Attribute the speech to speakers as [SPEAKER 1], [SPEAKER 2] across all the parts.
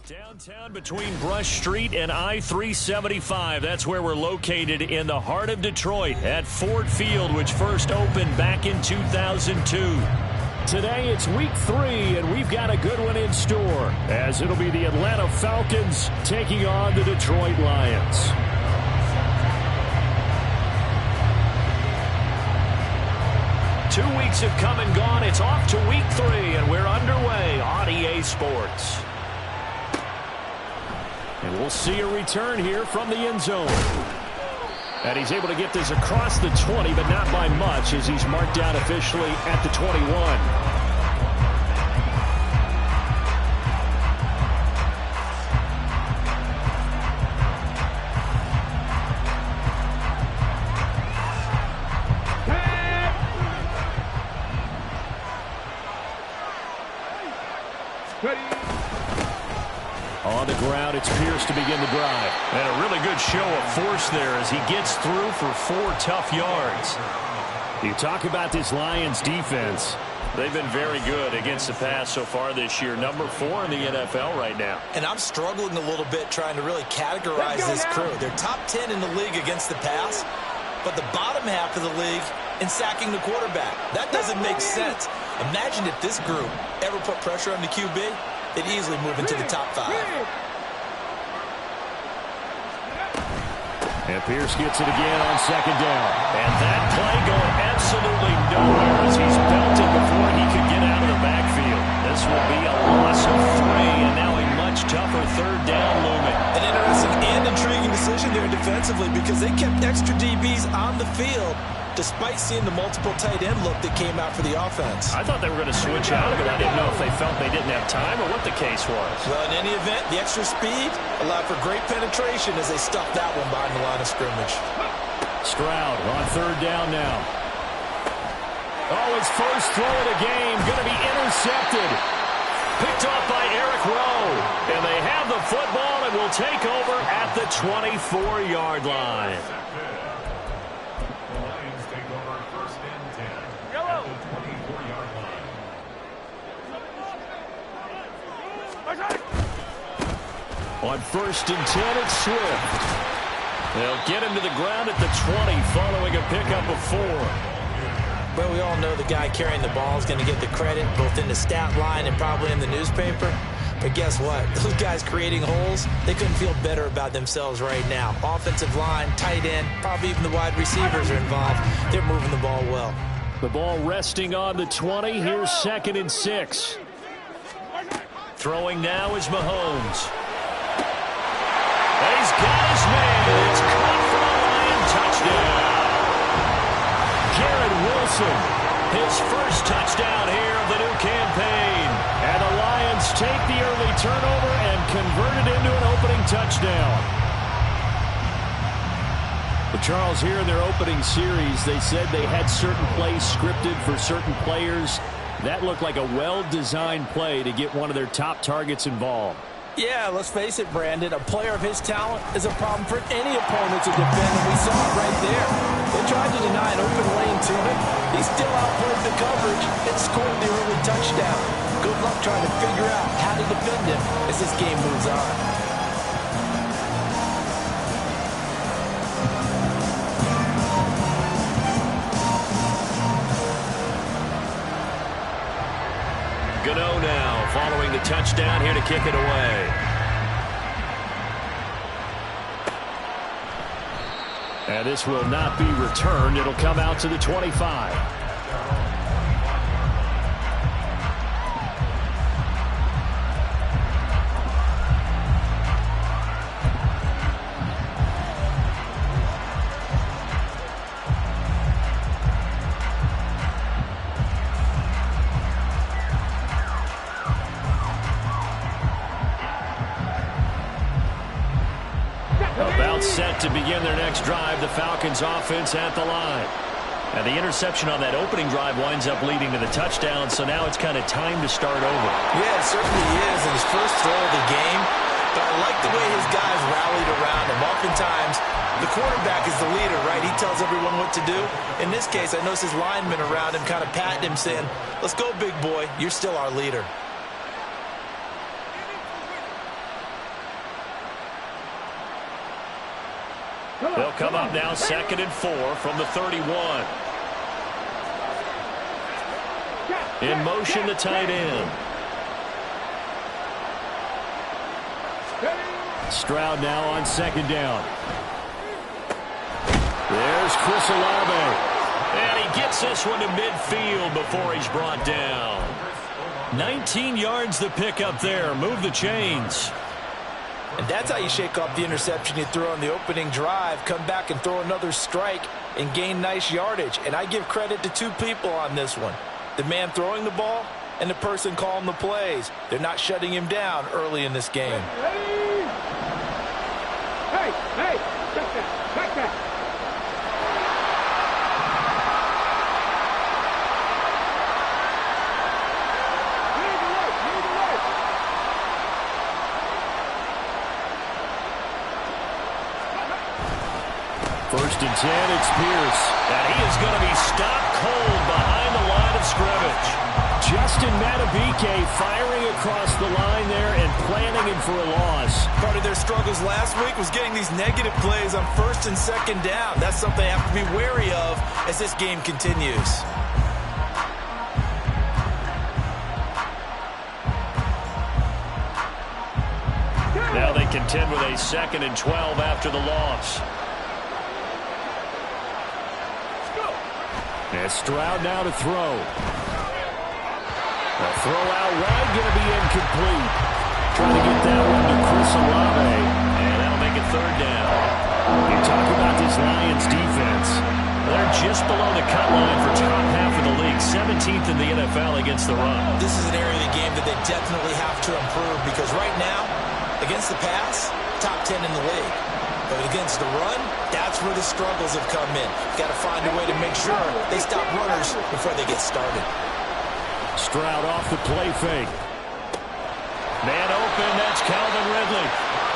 [SPEAKER 1] Downtown between Brush Street and I-375. That's where we're located in the heart of Detroit at Ford Field, which first opened back in 2002. Today it's week 3, and we've got a good one in store, as it'll be the Atlanta Falcons taking on the Detroit Lions. Two weeks have come and gone. It's off to week 3, and we're underway on EA Sports. And we'll see a return here from the end zone. And he's able to get this across the 20, but not by much, as he's marked down officially at the 21. On the ground, it's Pierce to begin the drive. And a really good show of force there as he gets through for 4 tough yards. You talk about this Lions defense. They've been very good against the pass so far this year. Number 4 in the NFL right now.
[SPEAKER 2] And I'm struggling a little bit trying to really categorize this crew. They're top 10 in the league against the pass, but the bottom half of the league in sacking the quarterback. That doesn't make sense. Imagine if this group ever put pressure on the QB, they'd easily move into the top 5.
[SPEAKER 1] And Pierce gets it again on second down. And that play going absolutely nowhere as he's belted before he could get out of the backfield. This will be a loss of 3, and now a much tougher third down looming.
[SPEAKER 2] An interesting and intriguing decision there defensively, because they kept extra DBs on the field despite seeing the multiple tight end look that came out for the offense.
[SPEAKER 1] I thought they were going to switch out of it. I didn't know if they felt they didn't have time or what the case was.
[SPEAKER 2] Well, in any event, the extra speed allowed for great penetration as they stuffed that one behind the line of scrimmage.
[SPEAKER 1] Stroud on third down now. Oh, his first throw of the game going to be intercepted. Picked off by Eric Rowe. And they have the football and will take over at the 24-yard line. On first and 10, it's Swift. They'll get him to the ground at the 20 following a pickup of 4.
[SPEAKER 2] Well, we all know the guy carrying the ball is going to get the credit both in the stat line and probably in the newspaper. But guess what? Those guys creating holes, they couldn't feel better about themselves right now. Offensive line, tight end, probably even the wide receivers are involved. They're moving the ball well.
[SPEAKER 1] The ball resting on the 20. Here's 2nd and 6. Throwing now is Mahomes. He's got his man. It's caught for a Lion touchdown. Garrett Wilson, his first touchdown here of the new campaign. And the Lions take the early turnover and convert it into an opening touchdown. But Charles, here in their opening series, they said they had certain plays scripted for certain players. That looked like a well-designed play to get one of their top targets involved.
[SPEAKER 2] Yeah, let's face it, Brandon. A player of his talent is a problem for any opponent to defend, and we saw it right there. They tried to deny an open lane to him. He still outplayed the coverage and scored the early touchdown. Good luck trying to figure out how to defend him as this game moves on.
[SPEAKER 1] Gano now following the touchdown here to kick it away. And this will not be returned. It'll come out to the 25. About set to begin their next drive, the Falcons offense at the line. And the interception on that opening drive winds up leading to the touchdown, so now it's kind of time to start over.
[SPEAKER 2] Yeah, it certainly is in his first throw of the game. But I like the way his guys rallied around him. Oftentimes, the quarterback is the leader, right? He tells everyone what to do. In this case, I noticed his linemen around him kind of patting him, saying, "Let's go, big boy. You're still our leader."
[SPEAKER 1] They'll come up now 2nd and 4 from the 31. In motion, the tight end. Stroud now on 2nd down. There's Chris Olave. And he gets this one to midfield before he's brought down. 19 yards the pick up there. Move the chains.
[SPEAKER 2] And that's how you shake off the interception you threw on the opening drive. Come back and throw another strike and gain nice yardage. And I give credit to two people on this one. The man throwing the ball and the person calling the plays. They're not shutting him down early in this game.
[SPEAKER 3] Hey, check that.
[SPEAKER 1] First and 10, it's Pierce. And he is going to be stopped cold behind the line of scrimmage. Justin Madubuike firing across the line there and planting him for a loss.
[SPEAKER 2] Part of their struggles last week was getting these negative plays on 1st and 2nd down. That's something they have to be wary of as this game continues.
[SPEAKER 1] Now they contend with a 2nd and 12 after the loss. And Stroud now to throw. A throw out wide, going to be incomplete. Trying to get that one to Chris Olave. And that'll make it 3rd down. You talk about this Lions defense. They're just below the cut line for top half of the league. 17th in the NFL against the run.
[SPEAKER 2] This is an area of the game that they definitely have to improve because right now, against the pass, top 10 in the league. But against the run, that's where the struggles have come in. Got to find a way to make sure they stop runners before they get started.
[SPEAKER 1] Stroud off the play fake. Man open, that's Calvin Ridley.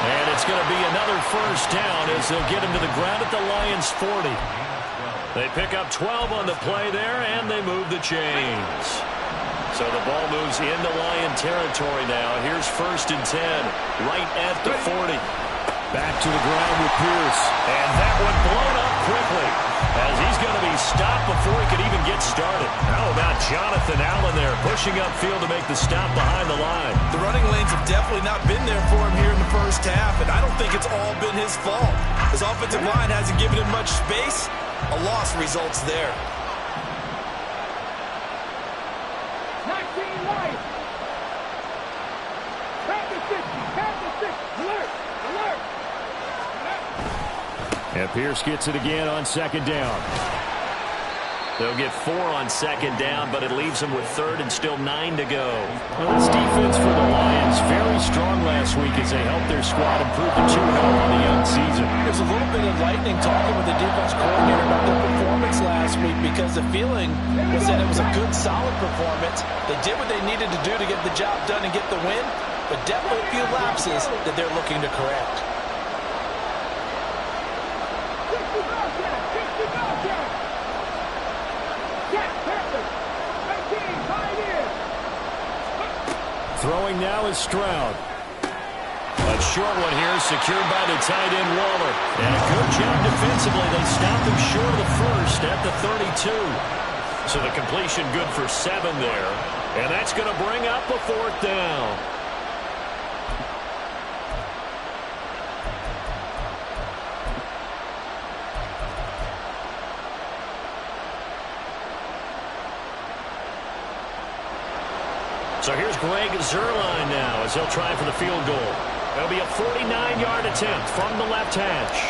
[SPEAKER 1] And it's going to be another 1st down as they'll get him to the ground at the Lions' 40. They pick up 12 on the play there, and they move the chains. So the ball moves into Lion territory now. Here's 1st and 10, right at the 40. Back to the ground with Pierce. And that one blown up quickly as he's going to be stopped before he could even get started. How about Jonathan Allen there pushing upfield to make the stop behind the line?
[SPEAKER 2] The running lanes have definitely not been there for him here in the 1st half, and I don't think it's all been his fault. His offensive line hasn't given him much space. A loss results there.
[SPEAKER 3] 19 Lions. Kansas 6. Alert.
[SPEAKER 1] And Pierce gets it again on 2nd down. They'll get 4 on 2nd down, but it leaves them with 3rd and still 9 to go. Well, this defense for the Lions very strong last week as they helped their squad improve to 2-0 on the young season.
[SPEAKER 2] There's a little bit of lightning talking with the defense coordinator about their performance last week because the feeling was that it was a good, solid performance. They did what they needed to do to get the job done and get the win, but definitely a few lapses that they're looking to correct.
[SPEAKER 1] Throwing now is Stroud. A short one here secured by the tight end Waller. And a good job defensively. They stopped him short of the 1st at the 32. So the completion good for 7 there. And that's going to bring up a 4th down. So here's Greg Zuerlein now as he'll try for the field goal. It'll be a 49-yard attempt from the left hash.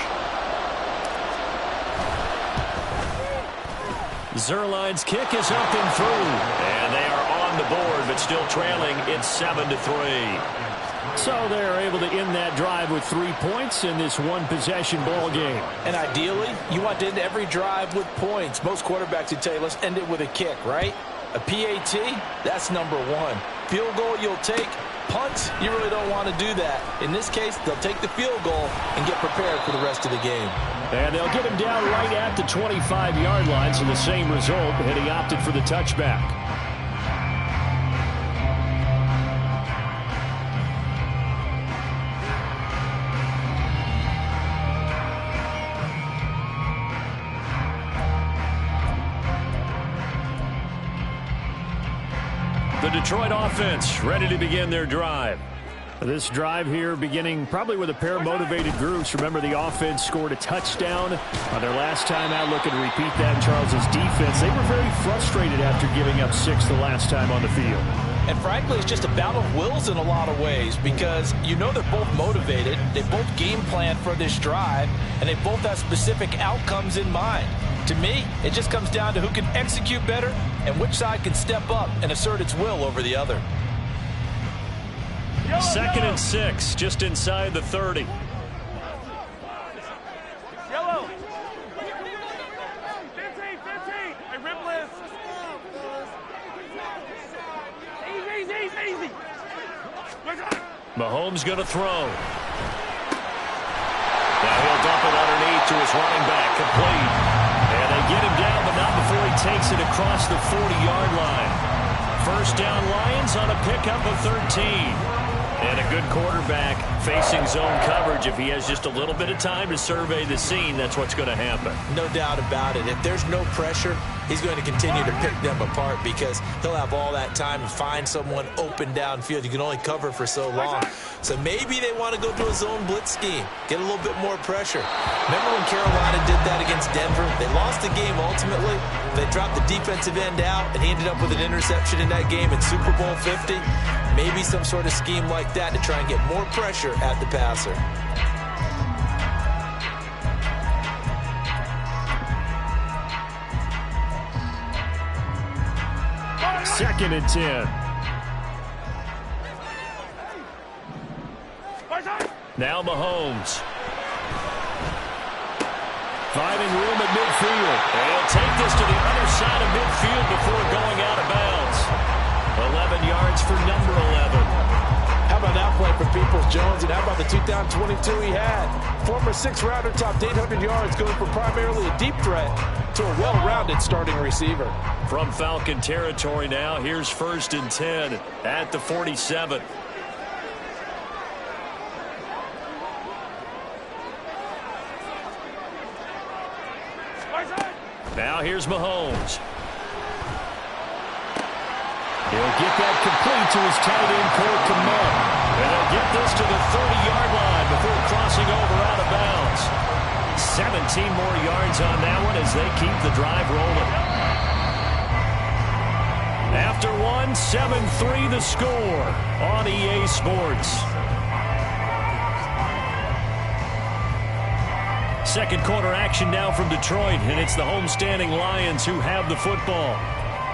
[SPEAKER 1] Zuerlein's kick is up and through. And they are on the board, but still trailing. It's 7-3. So they're able to end that drive with 3 points in this one-possession ball game.
[SPEAKER 2] And ideally, you want to end every drive with points. Most quarterbacks would tell you, let's end it with a kick, right? A PAT, that's number 1. Field goal you'll take. Punt, you really don't want to do that. In this case, they'll take the field goal and get prepared for the rest of the game.
[SPEAKER 1] And they'll get him down right at the 25-yard line, so the same result, and he opted for the touchback. Detroit offense ready to begin their drive.
[SPEAKER 4] This drive here beginning probably with a pair of motivated groups. Remember, the offense scored a touchdown on their last time out, looking to repeat that in Charles's defense. They were very frustrated after giving up 6 the last time on the field.
[SPEAKER 2] And frankly, it's just a battle of wills in a lot of ways because you know they're both motivated, they both game plan for this drive, and they both have specific outcomes in mind. To me, it just comes down to who can execute better and which side can step up and assert its will over the other.
[SPEAKER 1] 2nd and 6, just inside the 30.
[SPEAKER 3] Yellow. 15. Hey, Ripless. Easy.
[SPEAKER 1] Mahomes going to throw. Now he'll dump it underneath to his running back, complete. And they get him down, but not before he takes it across the 40-yard line. First down, Lions on a pickup of 13. And a good quarterback facing zone coverage. If he has just a little bit of time to survey the scene, that's what's going to happen.
[SPEAKER 2] No doubt about it. If there's no pressure, he's going to continue to pick them apart because he'll have all that time to find someone open downfield. You can only cover for so long. So maybe they want to go to a zone blitz scheme, get a little bit more pressure. Remember when Carolina did that against Denver? They lost the game ultimately. They dropped the defensive end out, and he ended up with an interception in that game in Super Bowl 50. Maybe some sort of scheme like that to try and get more pressure at the passer.
[SPEAKER 4] Second and 10.
[SPEAKER 1] Now Mahomes. Finding room at midfield. And he'll take this to the other side of midfield before going out of bounds. 11 yards for number 11.
[SPEAKER 2] How about that play for Peoples-Jones? And how about the 2022 he had? Former 6th-rounder topped 800 yards, going from primarily a deep threat to a well-rounded starting receiver.
[SPEAKER 1] From Falcon territory now, here's 1st and 10 at the 47. Now here's Mahomes.
[SPEAKER 4] He'll get that complete to his tight end, Cole Kmet.
[SPEAKER 1] And he'll get this to the 30-yard line before crossing over out of bounds. 17 more yards on that one as they keep the drive rolling. After one, 7-3 the score on EA Sports. Second quarter action now from Detroit, and it's the homestanding Lions who have the football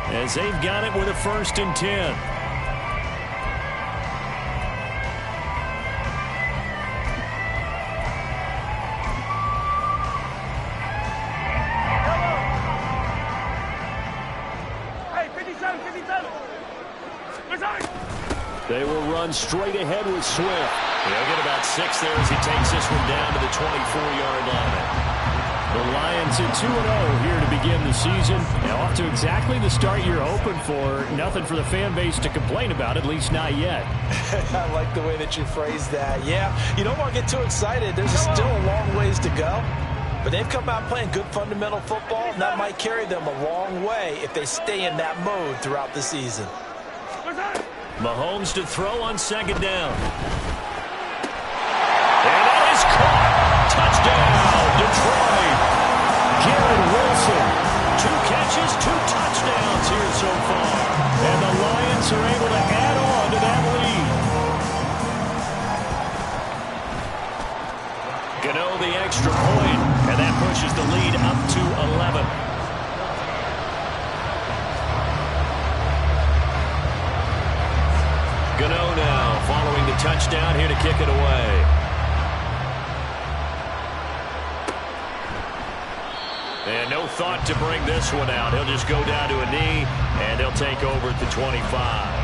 [SPEAKER 1] as they've got it with a 1st and 10.
[SPEAKER 3] Hey, 57.
[SPEAKER 1] They will run straight ahead with Swift. He'll get about 6 there as he takes this one down to the 24-yard line.
[SPEAKER 4] The Lions at 2-0 here to begin the season. And off to exactly the start you're hoping for. Nothing for the fan base to complain about, at least not yet.
[SPEAKER 2] I like the way that you phrased that. Yeah, you don't want to get too excited. There's still a long ways to go. But they've come out playing good fundamental football, and that might carry them a long way if they stay in that mode throughout the season.
[SPEAKER 1] Mahomes to throw on 2nd down. And that is caught. Touchdown, Detroit.
[SPEAKER 4] Garrett Wilson.
[SPEAKER 1] 2 catches, 2 touchdowns here so far. And the Lions are able to add on to that lead. Gano the extra point, and that pushes the lead up to 11. Gano now following the touchdown here to kick it away. And no thought to bring this one out. He'll just go down to a knee, and he'll take over at the 25.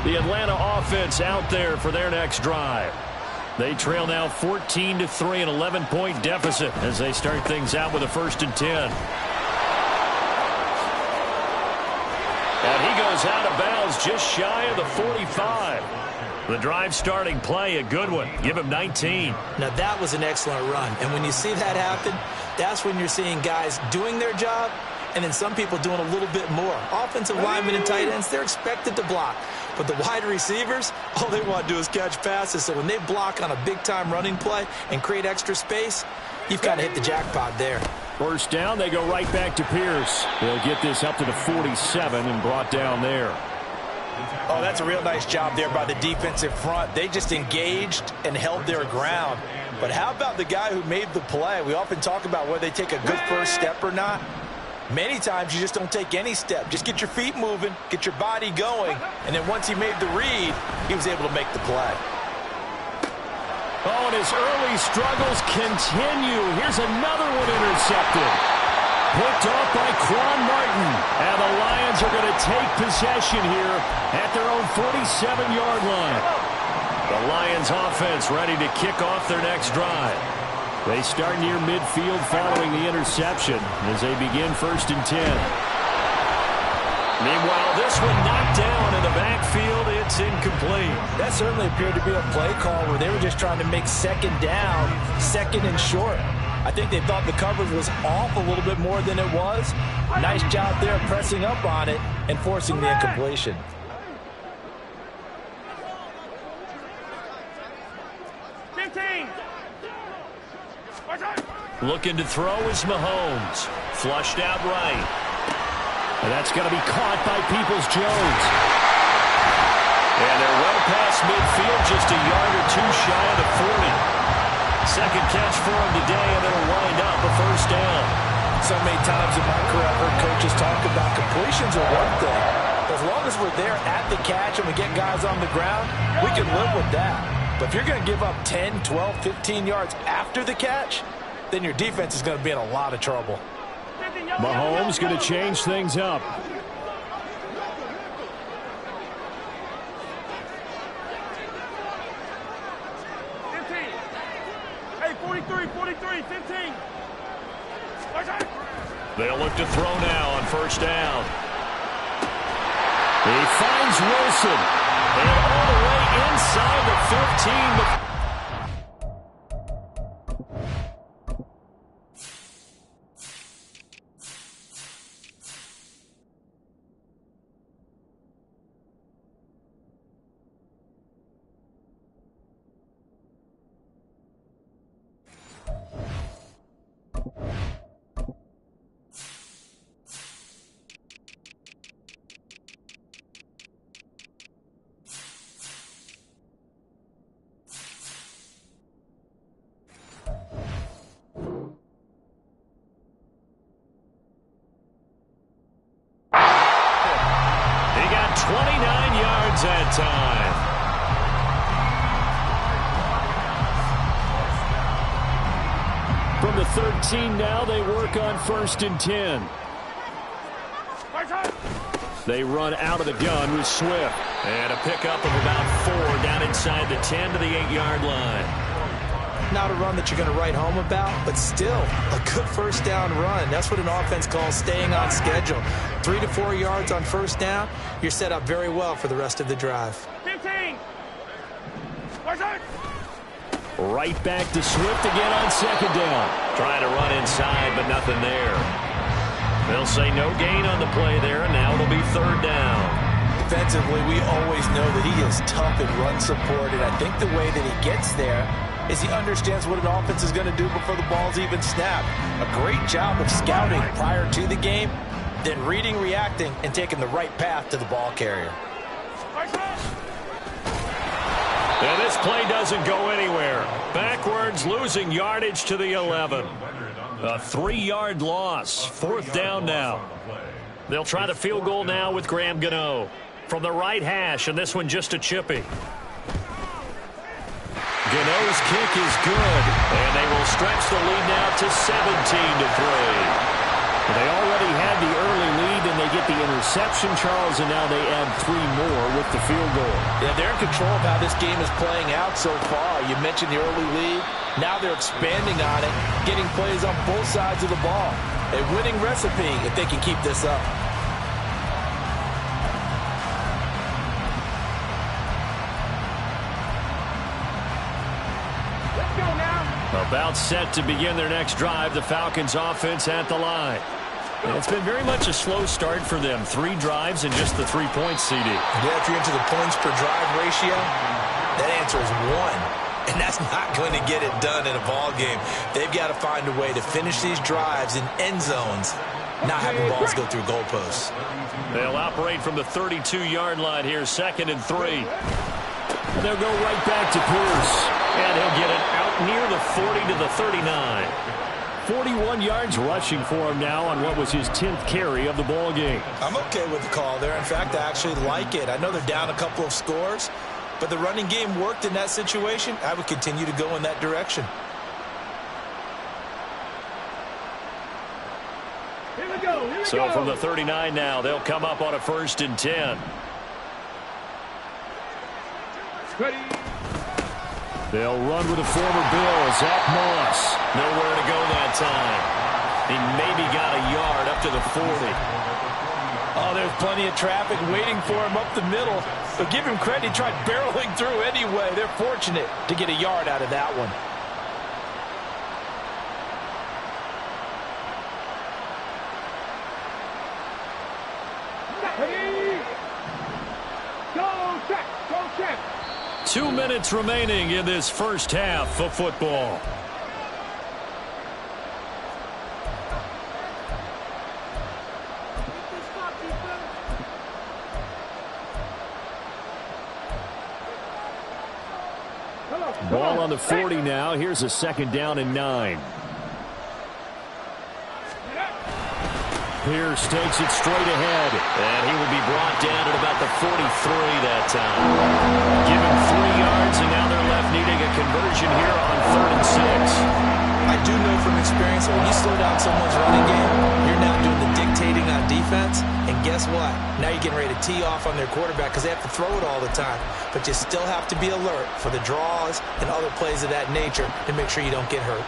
[SPEAKER 1] The Atlanta offense out there for their next drive. They trail now 14-3, an 11-point deficit as they start things out with a 1st and 10. is out of bounds just shy of the 45. The drive starting play, a good one. Give him 19.
[SPEAKER 2] Now, that was an excellent run. And when you see that happen, that's when you're seeing guys doing their job and then some people doing a little bit more. Offensive linemen and tight ends, they're expected to block. But the wide receivers, all they want to do is catch passes. So when they block on a big-time running play and create extra space, you've got to hit the jackpot there.
[SPEAKER 4] First down, they go right back to Pierce. They'll get this up to the 47 and brought down there.
[SPEAKER 2] Oh, that's a real nice job there by the defensive front. They just engaged and held their ground. But how about the guy who made the play? We often talk about whether they take a good first step or not. Many times you just don't take any step. Just get your feet moving, get your body going, and then once he made the read, he was able to make the play.
[SPEAKER 4] Oh, and his early struggles continue. Here's another one intercepted. Picked off by Quan Martin. And the Lions are going to take possession here at their own 47-yard line. The Lions offense ready to kick off their next drive. They start near midfield following the interception as they begin 1st and 10.
[SPEAKER 1] Meanwhile, this one knocked down in the backfield. It's incomplete.
[SPEAKER 2] That certainly appeared to be a play call where they were just trying to make second down, second and short. I think they thought the coverage was off a little bit more than it was. Nice job there pressing up on it and forcing the incompletion.
[SPEAKER 1] Looking to throw is Mahomes. Flushed out right.
[SPEAKER 4] And that's going to be caught by Peoples-Jones.
[SPEAKER 1] And they're well past midfield, just a yard or two shy of the 40. Second catch for him today, and it'll wind up a first down.
[SPEAKER 2] So many times in my career I've heard coaches talk about completions are one thing. As long as we're there at the catch and we get guys on the ground, we can live with that. But if you're going to give up 10, 12, 15 yards after the catch, then your defense is going to be in a lot of trouble.
[SPEAKER 4] Mahomes going to change things up.
[SPEAKER 3] Hey, 43, 15.
[SPEAKER 1] They'll look to throw now on first down.
[SPEAKER 4] He finds Wilson.
[SPEAKER 1] And all the way inside the 15. That time.
[SPEAKER 4] From the 13 now, they work on 1st and 10. They run out of the gun with Swift.
[SPEAKER 1] And a pickup of about 4 down inside the 10 to the 8-yard line.
[SPEAKER 2] Not a run that you're going to write home about, but still a good first down run. That's what an offense calls staying on schedule. 3 to 4 yards on first down, you're set up very well for the rest of the drive.
[SPEAKER 3] 15.
[SPEAKER 4] Right back to Swift again on 2nd down.
[SPEAKER 1] Trying to run inside, but nothing there. They'll say no gain on the play there, and now it'll be 3rd down.
[SPEAKER 2] Defensively, we always know that he is tough in run support, and I think the way that he gets there is he understands what an offense is going to do before the ball's even snapped. A great job of scouting prior to the game, then reading, reacting, and taking the right path to the ball carrier.
[SPEAKER 1] And this play doesn't go anywhere. Backwards, losing yardage to the 11. A 3-yard loss. 4th down now. They'll try the field goal now with Graham Gano. From the right hash, and this one just a chippy. Gano's kick is good, and they will stretch the lead now to 17-3.
[SPEAKER 4] They already had the early lead, and they get the interception, Charles, and now they add 3 more with the field goal.
[SPEAKER 2] Yeah, they're in control of how this game is playing out so far. You mentioned the early lead. Now they're expanding on it, getting plays on both sides of the ball. A winning recipe if they can keep this up.
[SPEAKER 1] About set to begin their next drive, the Falcons offense at the line. And it's been very much a slow start for them. 3 drives and just the 3 points, CD.
[SPEAKER 2] Yeah, if you're into the points per drive ratio, that answer is 1. And that's not going to get it done in a ball game. They've got to find a way to finish these drives in end zones, not having balls go through goalposts.
[SPEAKER 1] They'll operate from the 32-yard line here, 2nd and 3. They'll go right back to Pierce. And he'll get it out near the 40 to the 39. 41 yards rushing for him now on what was his 10th carry of the ball game.
[SPEAKER 2] I'm okay with the call there. In fact, I actually like it. I know they're down a couple of scores, but the running game worked in that situation. I would continue to go in that direction.
[SPEAKER 3] Here we go. Here we
[SPEAKER 1] So
[SPEAKER 3] go.
[SPEAKER 1] from the 39 now, they'll come up on a 1st and 10.
[SPEAKER 3] Ready.
[SPEAKER 1] They'll run with a former Bill, Zach Moss. Nowhere to go that time. He maybe got a yard up to the 40.
[SPEAKER 2] Oh, there's plenty of traffic waiting for him up the middle. But give him credit, he tried barreling through anyway. They're fortunate to get a yard out of that one.
[SPEAKER 3] Ready. Go check. Go check.
[SPEAKER 1] 2 minutes remaining in this first half of football. Ball on the 40 now. Here's a 2nd down and 9. Pierce takes it straight ahead. And he will be brought down at about the 43 that time. Give him 3 yards, and now they're left needing a conversion here on 3rd and 6.
[SPEAKER 2] I do know from experience that when you slow down someone's running game, you're now doing the dictating on defense. And guess what? Now you're getting ready to tee off on their quarterback because they have to throw it all the time. But you still have to be alert for the draws and other plays of that nature to make sure you don't get hurt.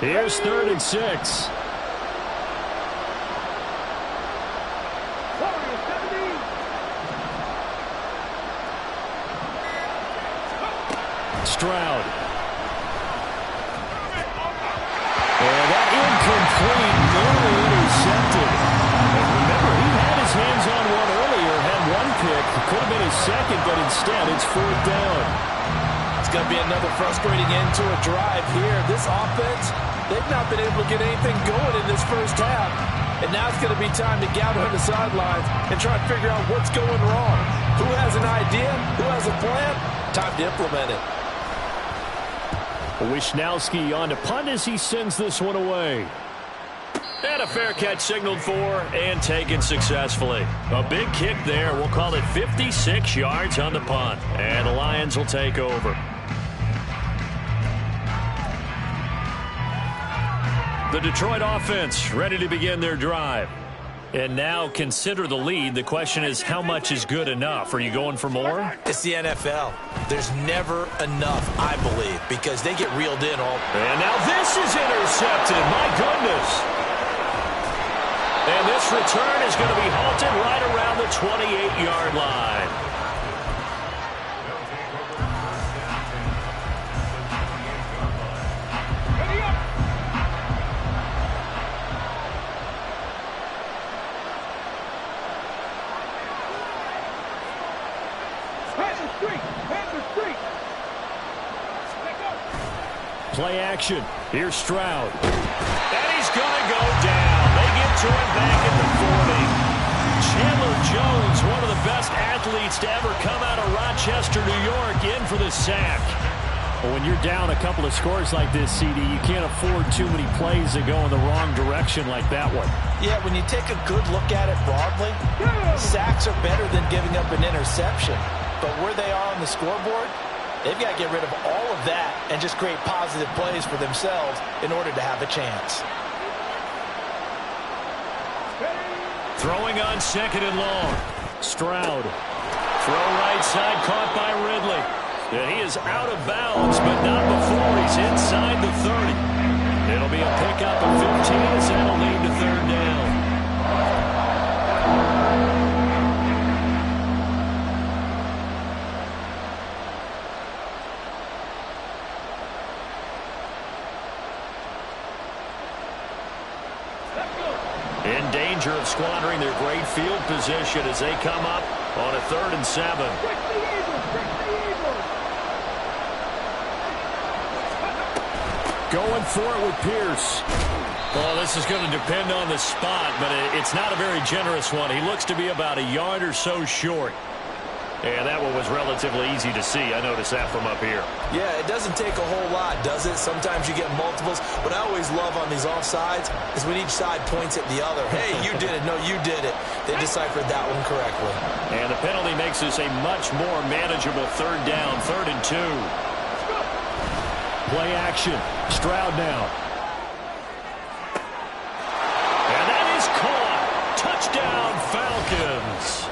[SPEAKER 1] Here's 3rd and 6. Stroud. And that incomplete, nearly intercepted. And remember, he had his hands on one earlier, had one pick. Could have been his 2nd, but instead it's 4th down.
[SPEAKER 2] It's going to be another frustrating end to a drive here. This offense, they've not been able to get anything going in this first half. And now it's going to be time to gather on the sidelines and try to figure out what's going wrong. Who has an idea? Who has a plan? Time to implement it.
[SPEAKER 1] Wishnowski on to punt as he sends this one away. And a fair catch signaled for and taken successfully. A big kick there. We'll call it 56 yards on the punt. And the Lions will take over. The Detroit offense ready to begin their drive. And now consider the lead. The question is, how much is good enough? Are you going for more?
[SPEAKER 2] It's the NFL. There's never enough, I believe, because they get reeled in all.
[SPEAKER 1] And now this is intercepted. My goodness. And this return is going to be halted right around the 28-yard line. Play action. Here's Stroud. And he's going to go down. They get to him back at the 40. Chandler Jones, one of the best athletes to ever come out of Rochester, New York, in for the sack. Well, when you're down a couple of scores like this, CD, you can't afford too many plays that go in the wrong direction like that one.
[SPEAKER 2] Yeah, when you take a good look at it broadly, sacks are better than giving up an interception. But where they are on the scoreboard, they've got to get rid of all of that and just create positive plays for themselves in order to have a chance.
[SPEAKER 1] Throwing on 2nd and long. Stroud. Throw right side, caught by Ridley. And he is out of bounds, but not before he's inside the 30. It'll be a pickup of 15 as that'll lead to 3rd down. In danger of squandering their great field position as they come up on a 3rd and 7.
[SPEAKER 4] Going for it with Pierce.
[SPEAKER 1] Well, this is going to depend on the spot, but it's not a very generous one. He looks to be about a yard or so short. And that one was relatively easy to see. I noticed that from up here.
[SPEAKER 2] Yeah, it doesn't take a whole lot, does it? Sometimes you get multiples. What I always love on these offsides is when each side points at the other. Hey, you did it. No, you did it. They deciphered that one correctly.
[SPEAKER 1] And the penalty makes this a much more manageable 3rd down, 3rd and 2.
[SPEAKER 4] Play action. Stroud now.
[SPEAKER 1] And that is caught. Touchdown, Falcons.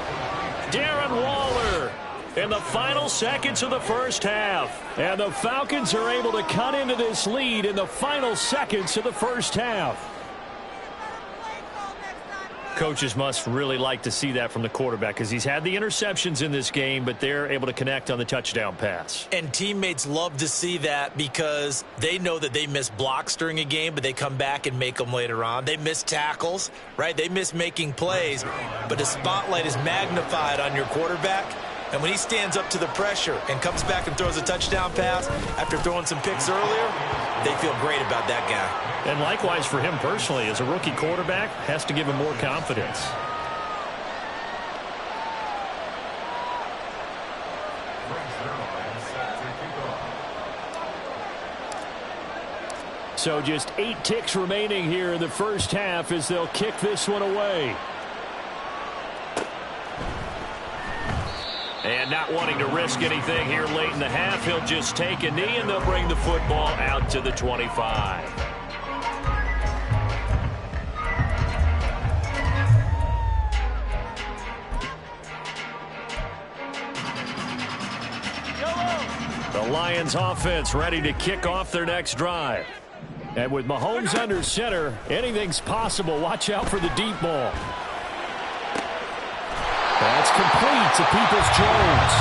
[SPEAKER 1] Darren Waller in the final seconds of the first half.
[SPEAKER 4] And the Falcons are able to cut into this lead in the final seconds of the first half.
[SPEAKER 1] Coaches must really like to see that from the quarterback because he's had the interceptions in this game, but they're able to connect on the touchdown pass.
[SPEAKER 2] And teammates love to see that because they know that they miss blocks during a game, but they come back and make them later on. They miss tackles, right? They miss making plays, but the spotlight is magnified on your quarterback. And when he stands up to the pressure and comes back and throws a touchdown pass after throwing some picks earlier, they feel great about that guy.
[SPEAKER 1] And likewise for him personally, as a rookie quarterback, has to give him more confidence.
[SPEAKER 4] So just 8 ticks remaining here in the first half as they'll kick this one away.
[SPEAKER 1] And not wanting to risk anything here late in the half, he'll just take a knee and they'll bring the football out to the 25. The Lions offense ready to kick off their next drive.
[SPEAKER 4] And with Mahomes under center, anything's possible. Watch out for the deep ball. That's complete to Peoples-Jones.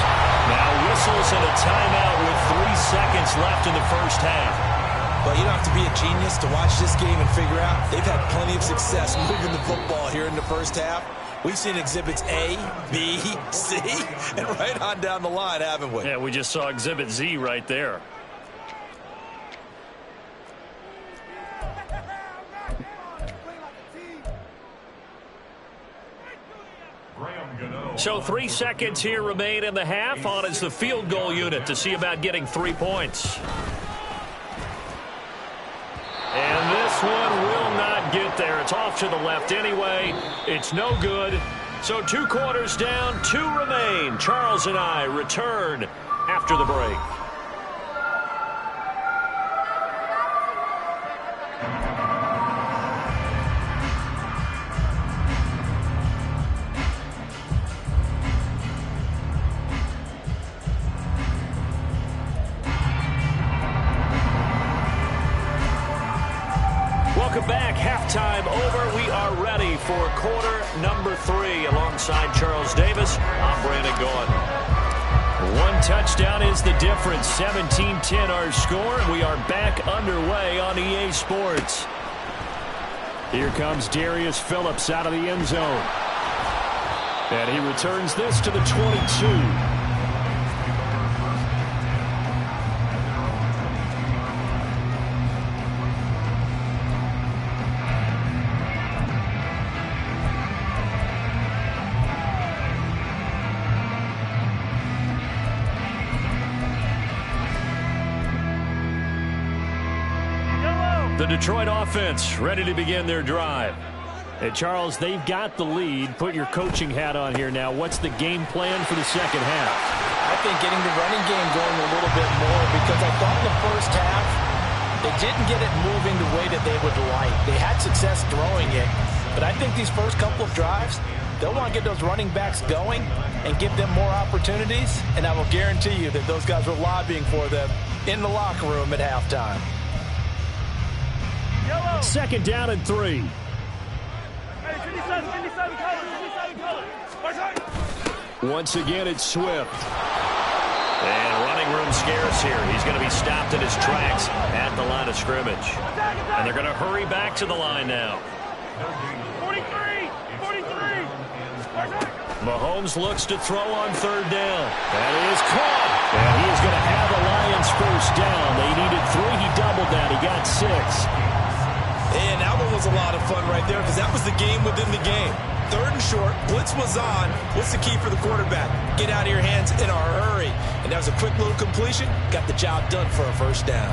[SPEAKER 1] Now whistles and a timeout with 3 seconds left in the first half.
[SPEAKER 2] But you don't have to be a genius to watch this game and figure out they've had plenty of success moving the football here in the first half. We've seen exhibits A, B, C, and right on down the line, haven't we?
[SPEAKER 1] Yeah, we just saw exhibit Z right there. So 3 seconds here remain in the half. On is the field goal unit to see about getting 3 points. And this one will not get there. It's off to the left anyway. It's no good. So 2 quarters down, 2 remain. Charles and I return after the break. Welcome back. Halftime over. We are ready for quarter number 3. Alongside Charles Davis, I'm Brandon Gaughan. 1 touchdown is the difference. 17-10 our score, and we are back underway on EA Sports.
[SPEAKER 4] Here comes Darius Phillips out of the end zone. And he returns this to the 22.
[SPEAKER 1] The Detroit offense ready to begin their drive.
[SPEAKER 4] Hey, Charles, they've got the lead. Put your coaching hat on here now. What's the game plan for the second half?
[SPEAKER 2] I think getting the running game going a little bit more because I thought in the first half they didn't get it moving the way that they would like. They had success throwing it, but I think these first couple of drives, they'll want to get those running backs going and give them more opportunities, and I will guarantee you that those guys were lobbying for them in the locker room at halftime.
[SPEAKER 4] Second down and 3. Once again, it's Swift.
[SPEAKER 1] And running room scarce here. He's going to be stopped in his tracks at the line of scrimmage. And they're going to hurry back to the line now.
[SPEAKER 3] 43. 43.
[SPEAKER 1] Mahomes looks to throw on third down. That is caught. And he is going to have the Lions first down. They needed 3. He doubled that. He got 6.
[SPEAKER 2] And that one was a lot of fun right there because that was the game within the game. Third and short, blitz was on. What's the key for the quarterback? Get out of your hands in a hurry. And that was a quick little completion. Got the job done for a first down.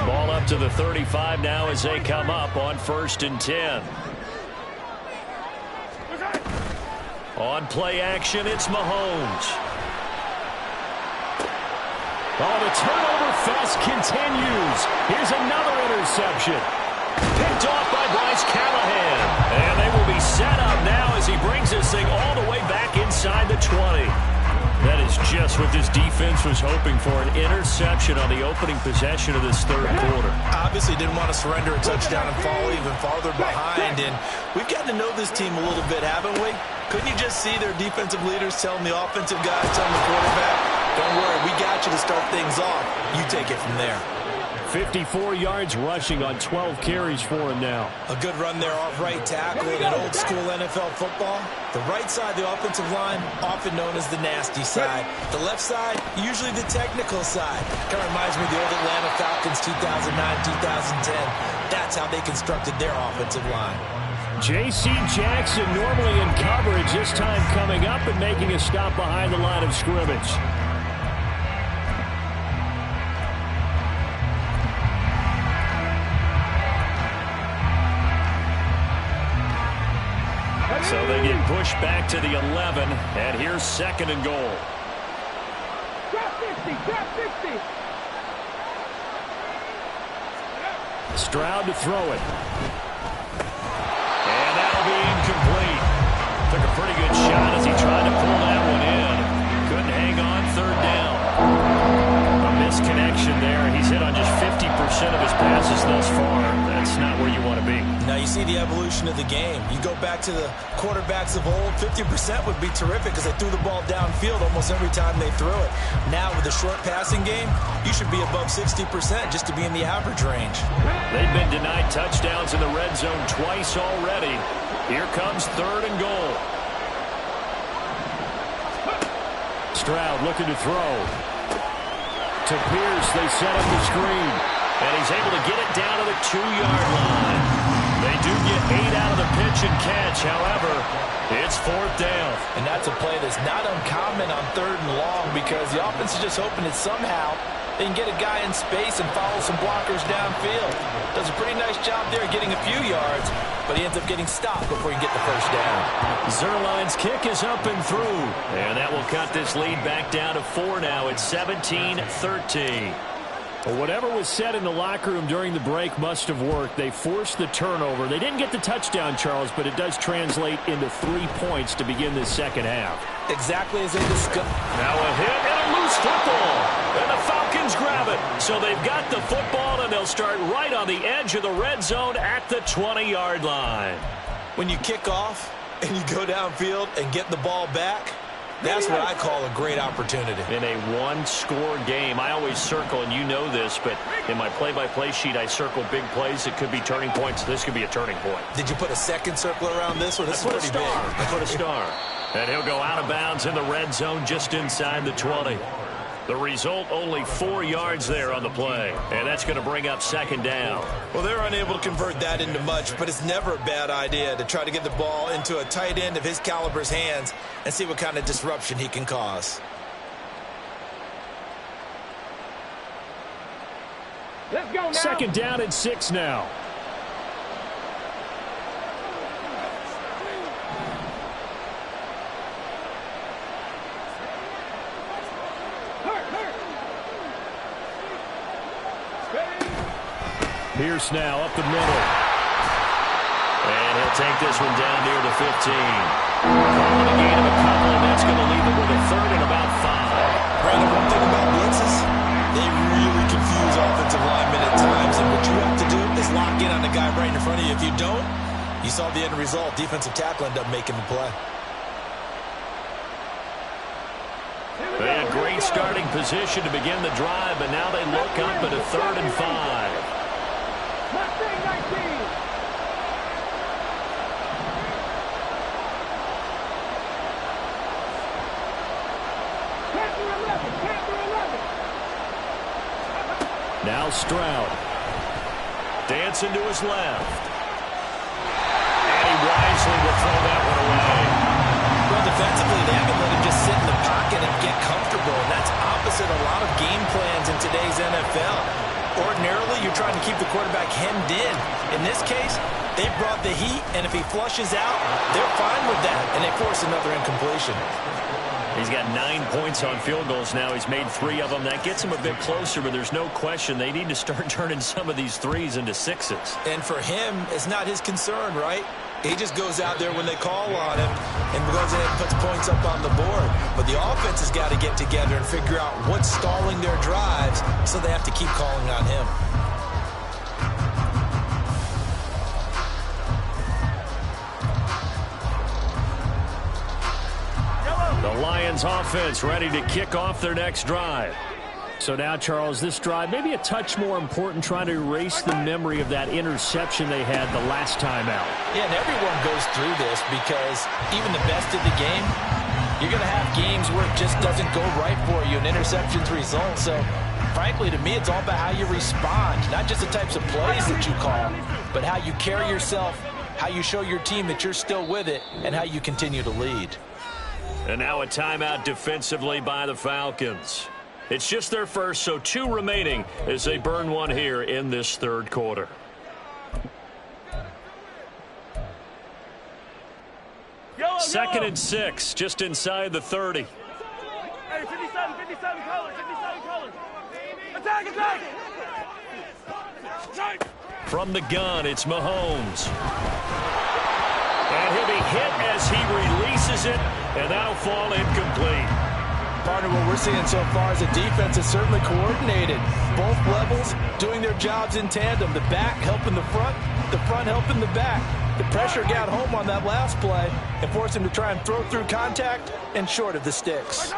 [SPEAKER 1] Ball up to the 35 now as they come up on 1st and 10. On play action, it's Mahomes. Oh, the turnover fest continues. Here's another interception. Picked off by Bryce Callahan. And they will be set up now as he brings this thing all the way back inside the 20. That is just what this defense was hoping for, an interception on the opening possession of this third quarter.
[SPEAKER 2] Obviously didn't want to surrender a touchdown and fall even farther behind. And we've gotten to know this team a little bit, haven't we? Couldn't you just see their defensive leaders telling the offensive guys, telling the quarterback, don't worry, we got you to start things off. You take it from there.
[SPEAKER 4] 54 yards rushing on 12 carries for him now.
[SPEAKER 2] A good run there off right tackle in an old-school NFL football. The right side, the offensive line, often known as the nasty side. The left side, usually the technical side. Kind of reminds me of the old Atlanta Falcons 2009, 2010. That's how they constructed their offensive line.
[SPEAKER 4] J.C. Jackson normally in coverage, this time coming up and making a stop behind the line of scrimmage.
[SPEAKER 1] So they get pushed back to the 11, and here's 2nd and goal.
[SPEAKER 3] Drop 50. Drop 50.
[SPEAKER 4] Stroud to throw it.
[SPEAKER 1] And that'll be incomplete. Took a pretty good shot as he tried to pull that one in. Couldn't hang on 3rd down. A misconnection there. He's hit on just 50% of his passes thus far. That's not where you want to be.
[SPEAKER 2] Now you see the evolution of the game. You go back to the quarterbacks of old, 50% would be terrific because they threw the ball downfield almost every time they threw it. Now with the short passing game, you should be above 60% just to be in the average range.
[SPEAKER 1] They've been denied touchdowns in the red zone twice already. Here comes 3rd and goal.
[SPEAKER 4] Stroud looking to throw. To Pierce, they set up the screen.
[SPEAKER 1] And he's able to get it down to the 2-yard line. They do get 8 out of the pitch and catch. However, it's 4th down.
[SPEAKER 2] And that's a play that's not uncommon on 3rd and long because the offense is just hoping that somehow they can get a guy in space and follow some blockers downfield. Does a pretty nice job there getting a few yards, but he ends up getting stopped before he can get the first down.
[SPEAKER 1] Zuerlein's kick is up and through. And that will cut this lead back down to 4 now. It's 17-13.
[SPEAKER 4] Well, whatever was said in the locker room during the break must have worked. They forced the turnover. They didn't get the touchdown, Charles, but it does translate into 3 points to begin this second half.
[SPEAKER 2] Exactly as they discussed.
[SPEAKER 1] Now a hit and a loose football. And the Falcons grab it. So they've got the football, and they'll start right on the edge of the red zone at the 20-yard line.
[SPEAKER 2] When you kick off and you go downfield and get the ball back, that's what I call a great opportunity.
[SPEAKER 1] In a one-score game, I always circle, and you know this, but in my play-by-play sheet, I circle big plays that could be turning points. This could be a turning point.
[SPEAKER 2] Did you put a second circle around this one? This is pretty big.
[SPEAKER 1] I put a star. And he'll go out of bounds in the red zone just inside the 20. The result, only 4 yards there on the play. And that's going to bring up 2nd down.
[SPEAKER 2] Well, they're unable to convert that into much, but it's never a bad idea to try to get the ball into a tight end of his caliber's hands and see what kind of disruption he can cause.
[SPEAKER 3] Let's go now.
[SPEAKER 4] 2nd down and 6 now. Pierce now up the middle.
[SPEAKER 1] And he'll take this one down near the 15. Calling a gain of a couple, and that's going to leave them with a 3rd and about 5.
[SPEAKER 2] Brandon, one thing about blitzes, they really confuse offensive linemen at times, and what you have to do is lock in on the guy right in front of you. If you don't, you saw the end result. Defensive tackle ended up making the play.
[SPEAKER 1] They had great starting position to begin the drive, but now they look up at a 3rd and 5.
[SPEAKER 4] Now Stroud.
[SPEAKER 1] Dancing to his left. And he wisely will throw that one away.
[SPEAKER 2] Well, defensively, they haven't let him just sit in the pocket and get comfortable. And that's opposite a lot of game plans in today's NFL. Ordinarily, you're trying to keep the quarterback hemmed in. In this case, they brought the heat, and if he flushes out, they're fine with that, and they force another incompletion.
[SPEAKER 1] He's got 9 points on field goals now. He's made 3 of them. That gets him a bit closer, but there's no question they need to start turning some of these threes into 6s.
[SPEAKER 2] And for him, it's not his concern, right? He just goes out there when they call on him and goes in and puts points up on the board. But the offense has got to get together and figure out what's stalling their drives, so they have to keep calling on him.
[SPEAKER 1] The Lions offense ready to kick off their next drive.
[SPEAKER 4] So now, Charles, this drive maybe a touch more important, trying to erase the memory of that interception they had the last time out.
[SPEAKER 2] Yeah, and everyone goes through this because even the best of the game, you're going to have games where it just doesn't go right for you and interceptions result. So, frankly, to me, it's all about how you respond, not just the types of plays that you call, but how you carry yourself, how you show your team that you're still with it, and how you continue to lead.
[SPEAKER 1] And now a timeout defensively by the Falcons. It's just their first, so 2 remaining as they burn one here in this third quarter. Second and 6, just inside the 30.
[SPEAKER 3] Hey, 57 colors, 57 colors. Attack, attack!
[SPEAKER 1] From the gun, it's Mahomes. And he'll be hit as he releases it, and that'll fall incomplete.
[SPEAKER 2] Partner, what we're seeing so far is the defense is certainly coordinated. Both levels doing their jobs in tandem. The back helping the front helping the back. The pressure got home on that last play and forced him to try and throw through contact and short of the sticks.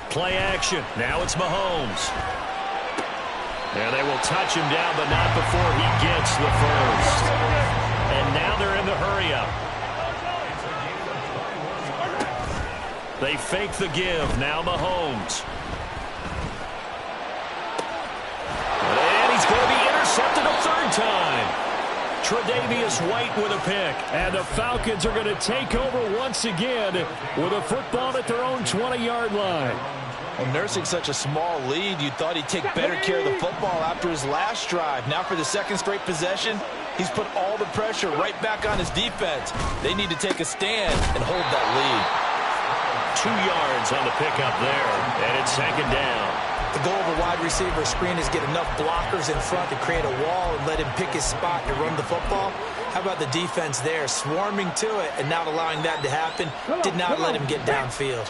[SPEAKER 1] Play action. Now it's Mahomes. And they will touch him down, but not before he gets the first. And now they're in the hurry-up. They fake the give. Now Mahomes. And he's going to be intercepted a third time. Tre'Davious White with a pick.
[SPEAKER 4] And the Falcons are going to take over once again with a football at their own 20-yard line.
[SPEAKER 2] Well, nursing such a small lead, you thought he'd take better care of the football after his last drive. Now for the second straight possession, he's put all the pressure right back on his defense. They need to take a stand and hold that lead.
[SPEAKER 1] 2 yards on the pickup there, and it's second down.
[SPEAKER 2] The goal of a wide receiver screen is get enough blockers in front to create a wall and let him pick his spot to run the football. How about the defense there, swarming to it and not allowing that to happen? Did not let him get downfield.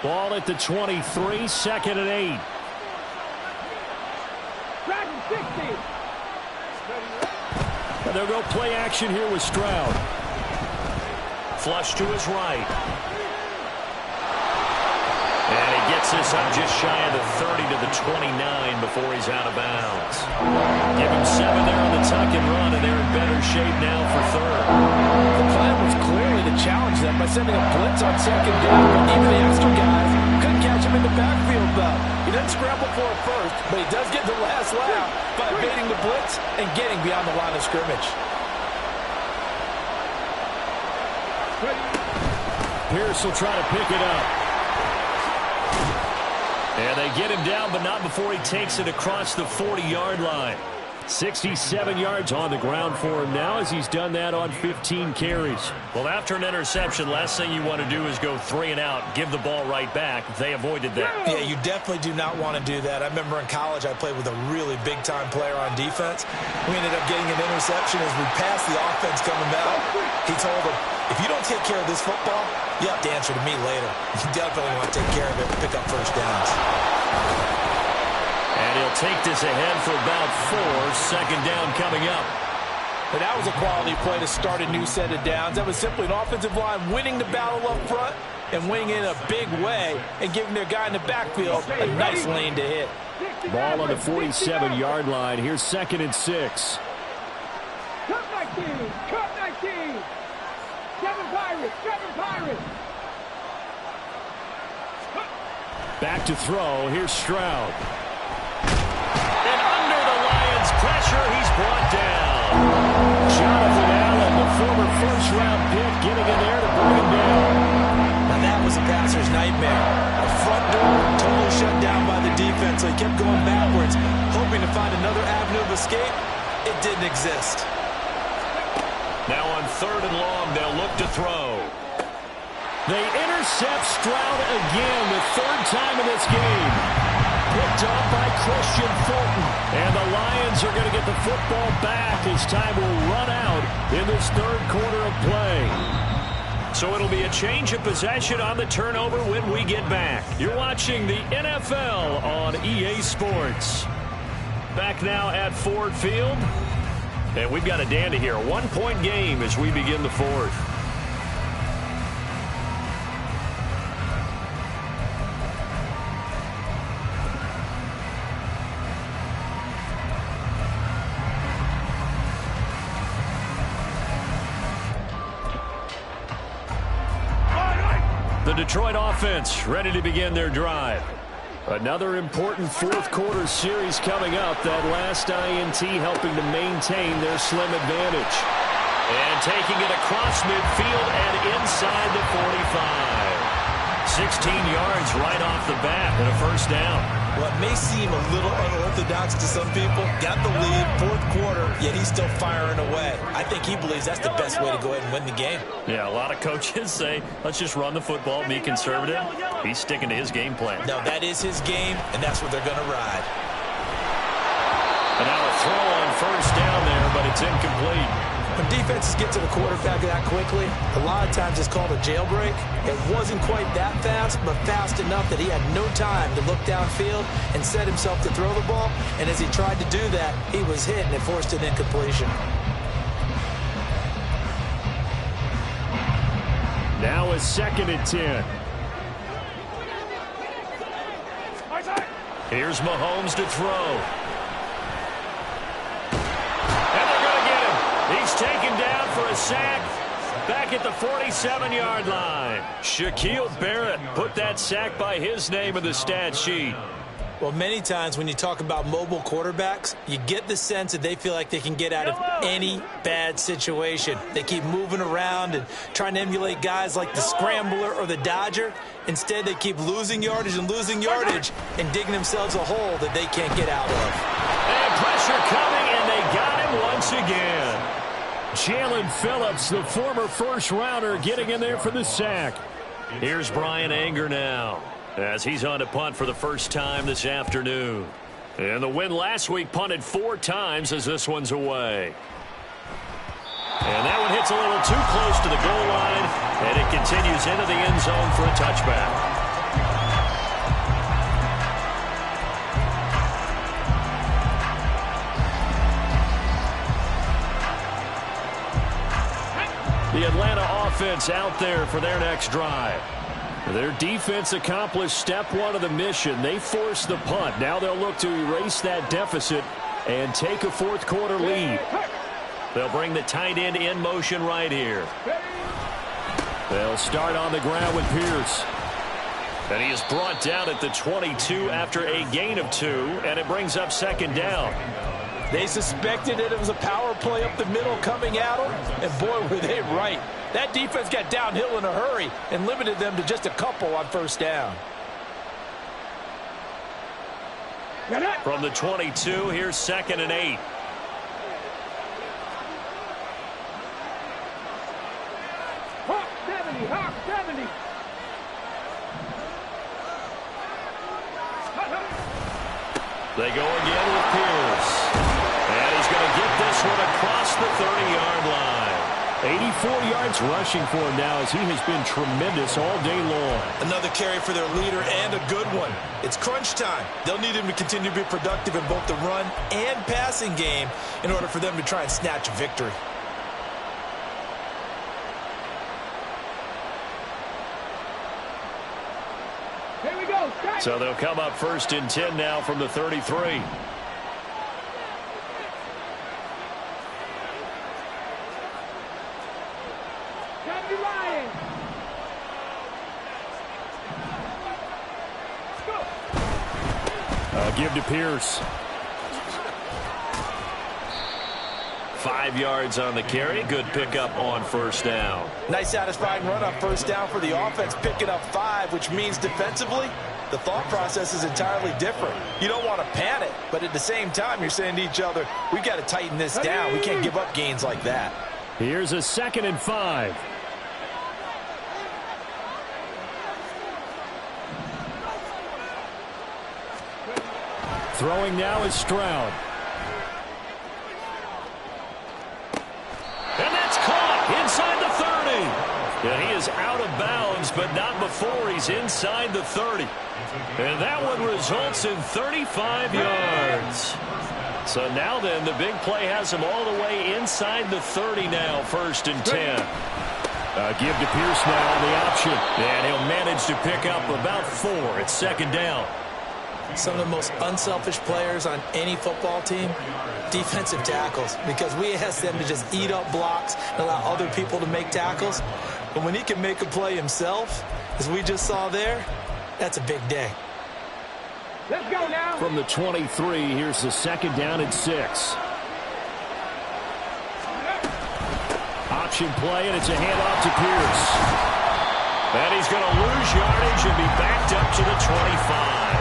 [SPEAKER 4] Ball at the 23, second and 8. And they'll go play action here with Stroud.
[SPEAKER 1] Flush to his right. And he gets this up just shy of the 30 to the 29 before he's out of bounds. Give him 7 there on the tuck and run, and they're in better shape now for third.
[SPEAKER 2] The plan was clearly to challenge them by sending a blitz on second down. Even the extra guys couldn't catch him in the backfield, though. He doesn't scramble for it first, but he does get the last lap by evading the blitz and getting beyond the line of scrimmage.
[SPEAKER 4] Pierce will try to pick it up.
[SPEAKER 1] And they get him down, but not before he takes it across the 40-yard line.
[SPEAKER 4] 67 yards on the ground for him now as he's done that on 15 carries.
[SPEAKER 1] Well, after an interception, last thing you want to do is go 3 and out, give the ball right back. They avoided that.
[SPEAKER 2] Yeah, you definitely do not want to do that. I remember in college I played with a really big-time player on defense. We ended up getting an interception as we passed the offense coming out. He told him, if you don't take care of this football, you have to answer to me later. You definitely want to take care of it and pick up first downs.
[SPEAKER 1] And he'll take this ahead for about 4. Second down coming up.
[SPEAKER 2] And that was a quality play to start a new set of downs. That was simply an offensive line winning the battle up front and winning in a big way and giving their guy in the backfield a nice lane to hit.
[SPEAKER 4] Ball on the 47-yard line. Here's second and 6.
[SPEAKER 3] Cut 19! Cut 19! 7 Pirates! 7 Pirates!
[SPEAKER 4] Back to throw. Here's Stroud.
[SPEAKER 1] And under the Lions' pressure, he's brought down. Jonathan Allen, the former first-round pick, getting in there to bring him down.
[SPEAKER 2] Now that was a passer's nightmare. A front door totally shut down by the defense, so he kept going backwards, hoping to find another avenue of escape. It didn't exist.
[SPEAKER 1] Now on 3rd and long, they'll look to throw. They intercept Stroud again, the 3rd time in this game. Picked off by Christian Fulton. And the Lions are going to get the football back as time will run out in this 3rd quarter of play. So it'll be a change of possession on the turnover when we get back. You're watching the NFL on EA Sports. Back now at Ford Field. And we've got a dandy here. A 1-point game as we begin the 4th. The Detroit offense ready to begin their drive. Another important 4th quarter series coming up. That last INT helping to maintain their slim advantage. And taking it across midfield and inside the 45. 16 yards right off the bat and a first down.
[SPEAKER 2] What may seem a little unorthodox to some people, got the lead, 4th quarter, yet he's still firing away. I think he believes that's the best way to go ahead and win the game.
[SPEAKER 1] Yeah, a lot of coaches say, let's just run the football, be conservative. He's sticking to his game plan.
[SPEAKER 2] No, that is his game, and that's what they're going to ride.
[SPEAKER 1] And now a throw on first down there, but it's incomplete.
[SPEAKER 2] When defenses get to the quarterback that quickly, a lot of times it's called a jailbreak. It wasn't quite that fast, but fast enough that he had no time to look downfield and set himself to throw the ball. And as he tried to do that, he was hit and it forced an incompletion.
[SPEAKER 4] Now a 2nd and 10.
[SPEAKER 1] Here's Mahomes to throw. And they're going to get him. He's taken down for a sack back at the 47-yard line. Shaquille Barrett put that sack by his name in the stat sheet.
[SPEAKER 2] Well, many times when you talk about mobile quarterbacks, you get the sense that they feel like they can get out of any bad situation. They keep moving around and trying to emulate guys like the Scrambler or the Dodger. Instead, they keep losing yardage and digging themselves a hole that they can't get out of.
[SPEAKER 1] And pressure coming, and they got him once again.
[SPEAKER 4] Jalen Phillips, the former first-rounder, getting in there for the sack.
[SPEAKER 1] Here's Brian Anger now, as he's on to punt for the first time this afternoon. And the win last week, punted 4 times as this one's away. And that one hits a little too close to the goal line, and it continues into the end zone for a touchback. The Atlanta offense out there for their next drive. Their defense accomplished step 1 of the mission. They forced the punt. Now they'll look to erase that deficit and take a 4th quarter lead. They'll bring the tight end in motion right here. They'll start on the ground with Pierce. And he is brought down at the 22 after a gain of 2, and it brings up 2nd down.
[SPEAKER 2] They suspected that it was a power play up the middle coming at them, and boy, were they right. That defense got downhill in a hurry and limited them to just a couple on first down.
[SPEAKER 1] From the 22, here's 2nd and 8.
[SPEAKER 3] Hawk 70, Hawk 70.
[SPEAKER 1] They go again with Pierce. And he's going to get this one across the 30-yard line.
[SPEAKER 4] 84 yards rushing for him now as he has been tremendous all day long.
[SPEAKER 2] Another carry for their leader and a good one. It's crunch time. They'll need him to continue to be productive in both the run and passing game in order for them to try and snatch a victory.
[SPEAKER 3] Here we go.
[SPEAKER 1] So they'll come up 1st and 10 now from the 33.
[SPEAKER 4] Give to Pierce.
[SPEAKER 1] 5 yards on the carry. Good pickup on first down.
[SPEAKER 2] Nice satisfying run on first down for the offense, picking up 5, which means defensively, the thought process is entirely different. You don't want to panic, but at the same time, you're saying to each other, we've got to tighten this down. We can't give up gains like that.
[SPEAKER 4] Here's a 2nd and 5. Throwing now is Stroud.
[SPEAKER 1] And that's caught inside the 30. Yeah, he is out of bounds, but not before he's inside the 30. And that one results in 35 yards. So now then, the big play has him all the way inside the 30 now, 1st and 10. Give to Pierce now on the option. And he'll manage to pick up about 4. It's 2nd down.
[SPEAKER 2] Some of the most unselfish players on any football team, defensive tackles, because we ask them to just eat up blocks and allow other people to make tackles. But when he can make a play himself, as we just saw there, that's a big day.
[SPEAKER 3] Let's go now.
[SPEAKER 4] From the 23, here's the 2nd down and 6. Option play, and it's a handoff to Pierce.
[SPEAKER 1] And he's going to lose yardage and be backed up to the 25.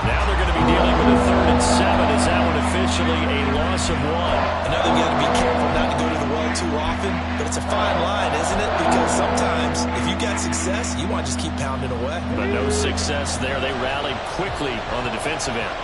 [SPEAKER 1] Now they're going to be dealing with a 3rd and 7. Is that one officially a loss of 1?
[SPEAKER 2] I know they've got to be careful not to go to the well too often, but it's a fine line, isn't it? Because sometimes if you got success, you want to just keep pounding away.
[SPEAKER 1] But no success there. They rallied quickly on the defensive end.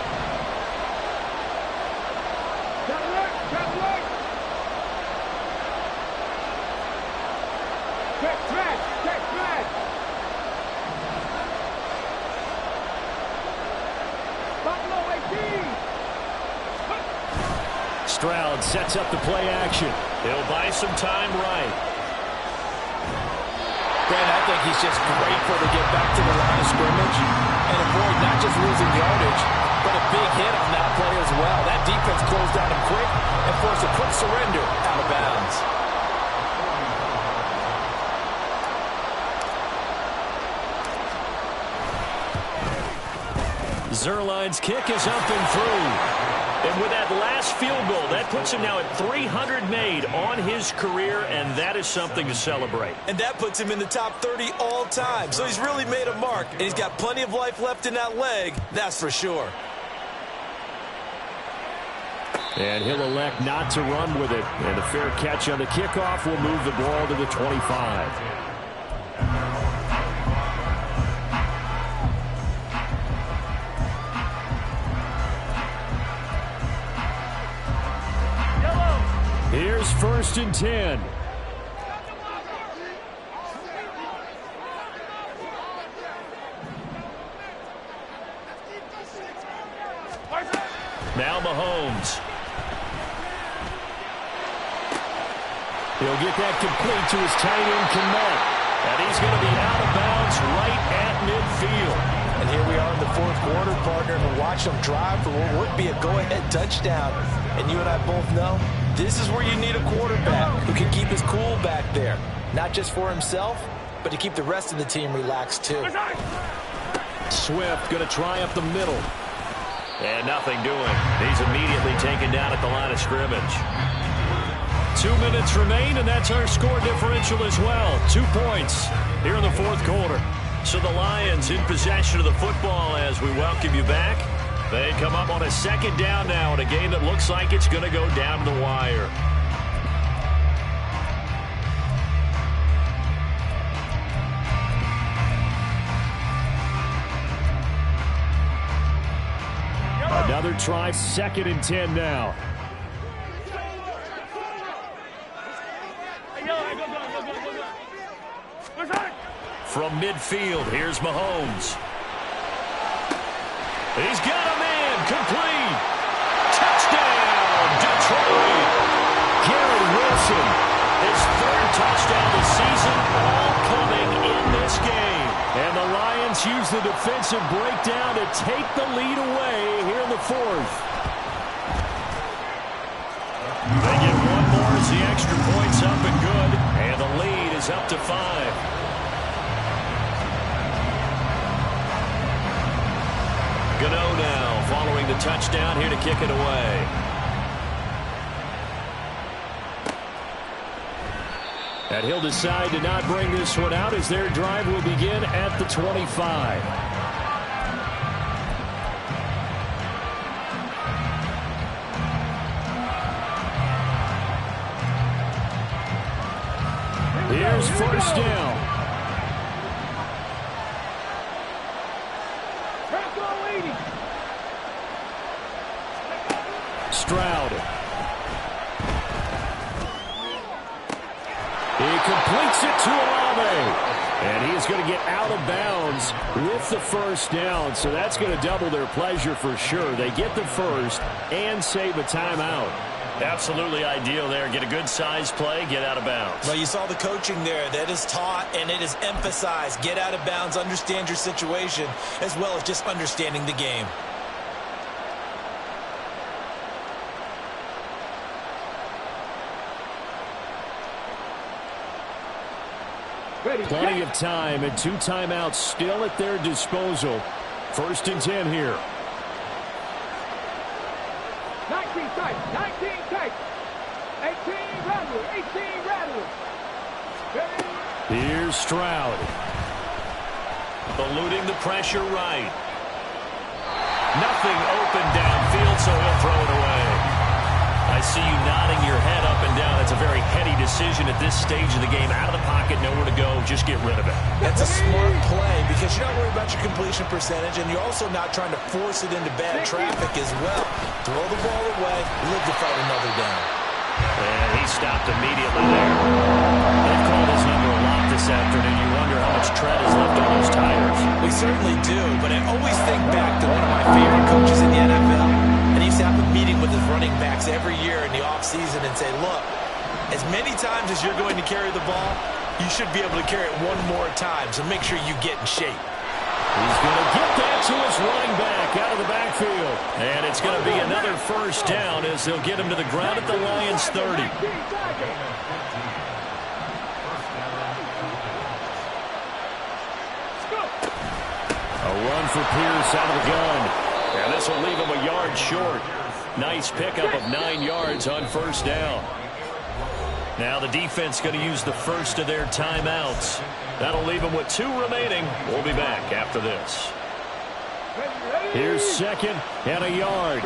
[SPEAKER 4] Stroud sets up the play action.
[SPEAKER 1] He'll buy some time right.
[SPEAKER 2] Brad, I think he's just grateful to get back to the line of scrimmage and avoid not just losing yardage, but a big hit on that play as well. That defense closed down him quick and forced a quick surrender out of bounds.
[SPEAKER 1] Zerline's kick is up and through. And with that last field goal, that puts him now at 300 made on his career, and that is something to celebrate.
[SPEAKER 2] And that puts him in the top 30 all time. So he's really made a mark, and he's got plenty of life left in that leg, that's for sure.
[SPEAKER 4] And he'll elect not to run with it. And a fair catch on the kickoff will move the ball to the 25. Here's 1st and 10.
[SPEAKER 1] Now Mahomes.
[SPEAKER 4] He'll get that complete to his tight end, Kmet.
[SPEAKER 1] And he's going to be out of bounds right at midfield.
[SPEAKER 2] And here we are in the 4th quarter, partner, and watch them drive for what would be a go-ahead touchdown. And you and I both know this is where you need a quarterback who can keep his cool back there. Not just for himself, but to keep the rest of the team relaxed too.
[SPEAKER 4] Swift going to try up the middle.
[SPEAKER 1] And nothing doing. He's immediately taken down at the line of scrimmage. 2 minutes remain, and that's our score differential as well. 2 points here in the 4th quarter. So the Lions in possession of the football as we welcome you back. They come up on a 2nd down now in a game that looks like it's going to go down to the wire.
[SPEAKER 4] Another try, 2nd and 10 now.
[SPEAKER 1] From midfield, here's Mahomes. He's got a man, complete. Touchdown, Detroit.
[SPEAKER 4] Garrett Wilson.
[SPEAKER 1] His 3rd touchdown this season, all coming in this game.
[SPEAKER 4] And the Lions use the defensive breakdown to take the lead away here in the 4th.
[SPEAKER 1] They get one more as the extra point's up and good. And the lead is up to 5. Gano now following the touchdown here to kick it away. And he'll decide to not bring this one out as their drive will begin at the 25. Here's first down. Stroud. He completes it to Olave. And he is going to get out of bounds with the first down. So that's going to double their pleasure for sure. They get the first and save a timeout. Absolutely ideal there. Get a good size play, get out of bounds.
[SPEAKER 2] Well, you saw the coaching there. That is taught and it is emphasized. Get out of bounds, understand your situation, as well as just understanding the game.
[SPEAKER 1] Plenty of time and 2 timeouts still at their disposal. 1st and 10 here.
[SPEAKER 3] 19 tight, 18 Rattler.
[SPEAKER 1] Here's Stroud. Eluding the pressure right. Nothing open downfield, so he'll throw it away. I see you nodding your head up and down. It's a very heady decision at this stage of the game. Out of the pocket, nowhere to go. Just get rid of it.
[SPEAKER 2] That's a smart play because you're not worried about your completion percentage, and you're also not trying to force it into bad traffic as well. Throw the ball away, live to fight another down.
[SPEAKER 1] And he stopped immediately there. They've called his number a lot this afternoon. You wonder how much tread is left on those tires.
[SPEAKER 2] We certainly do, but I always think back to one of my favorite coaches in the NFL. And he used to have a meeting with his running backs every year in the offseason and say, look, as many times as you're going to carry the ball, you should be able to carry it one more time, so make sure you get in shape.
[SPEAKER 1] He's going to get that to his running back out of the backfield. And it's going to be another first down as they'll get him to the ground at the Lions' 30. A run for Pierce out of the gun. And this will leave him a yard short. Nice pickup of 9 yards on first down. Now the defense going to use the first of their timeouts. That'll leave them with 2 remaining. We'll be back after this. Here's 2nd and a yard.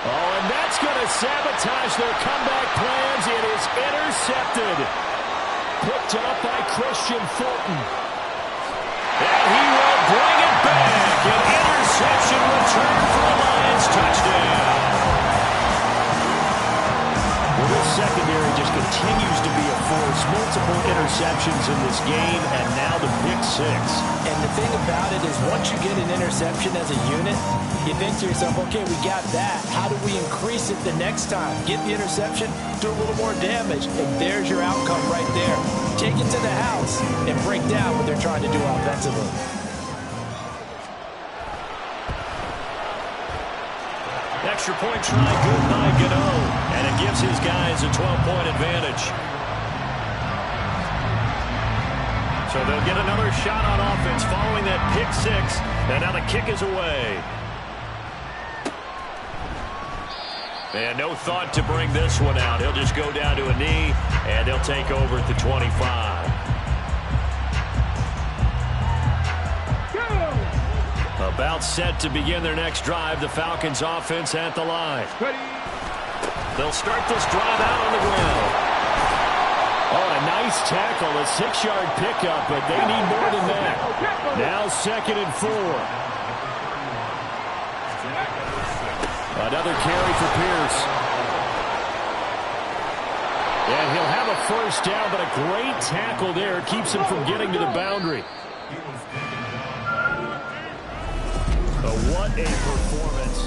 [SPEAKER 1] Oh, and that's going to sabotage their comeback plans. It is intercepted. Picked up by Christian Fulton. And he will bring it back. An interception return for a Lions touchdown. Well, this secondary just continues to be a force. Multiple interceptions in this game, and now the pick 6.
[SPEAKER 2] And the thing about it is once you get an interception as a unit, you think to yourself, okay, we got that. How do we increase it the next time? Get the interception, do a little more damage, and there's your outcome right there. Take it to the house and break down what they're trying to do offensively.
[SPEAKER 1] Extra point try good by Gano, and it gives his guys a 12-point advantage. So they'll get another shot on offense following that pick 6, and now the kick is away. And no thought to bring this one out. He'll just go down to a knee, and they'll take over at the 25. About set to begin their next drive. The Falcons offense at the line. They'll start this drive out on the ground. Oh, a nice tackle, a 6-yard pickup, but they need more than that. Now 2nd and 4. Another carry for Pierce. And he'll have a first down, but a great tackle there keeps him from getting to the boundary. What a performance.